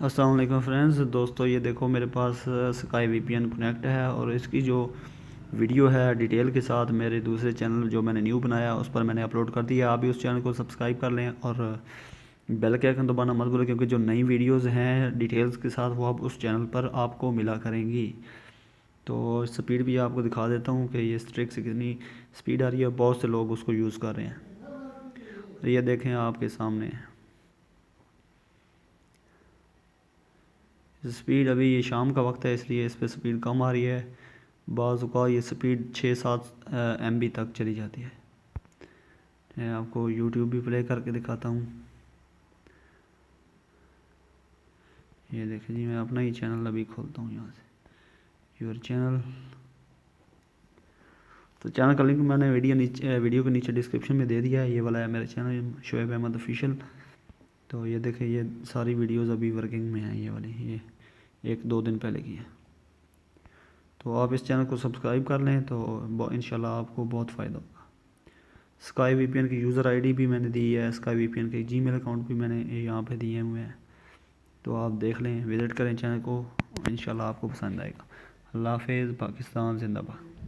अस्सलाम वालेकुम फ्रेंड्स। दोस्तों ये देखो मेरे पास स्काई वीपीएन कनेक्ट है और इसकी जो वीडियो है डिटेल के साथ मेरे दूसरे चैनल जो मैंने न्यू बनाया उस पर मैंने अपलोड कर दिया। आप भी उस चैनल को सब्सक्राइब कर लें और बेल के आइकन दबाना मत भूलें, क्योंकि जो नई वीडियोस हैं डिटेल्स के साथ वो आप उस चैनल पर आपको मिला करेंगी। तो स्पीड भी आपको दिखा देता हूँ कि ये स्ट्रिक से कितनी स्पीड आ रही है। बहुत से लोग उसको यूज़ कर रहे हैं। तो ये देखें आपके सामने स्पीड, अभी ये शाम का वक्त है इसलिए इस पर स्पीड कम आ रही है। बाज़ का ये स्पीड 6-7 MB तक चली जाती है। मैं आपको यूट्यूब भी प्ले करके दिखाता हूँ। ये देखिए जी, मैं अपना ही चैनल अभी खोलता हूँ यहाँ से, योर चैनल। तो चैनल का लिंक मैंने वीडियो के नीचे डिस्क्रिप्शन में दे दिया है। ये वाला है मेरा चैनल, शोएब अहमद ऑफिशियल। तो ये देखिए ये सारी वीडियोस अभी वर्किंग में हैं। ये वाली ये 1-2 दिन पहले की है। तो आप इस चैनल को सब्सक्राइब कर लें तो इंशाल्लाह आपको बहुत फ़ायदा होगा। स्काई वीपीएन की यूज़र आईडी भी मैंने दी है, स्काई वीपीएन के जीमेल अकाउंट भी मैंने यहाँ पे दिए हुए हैं। तो आप देख लें, विज़िट करें चैनल को, इंशाल्लाह आपको पसंद आएगा। अल्लाह हाफ़िज़। पाकिस्तान जिंदाबाद।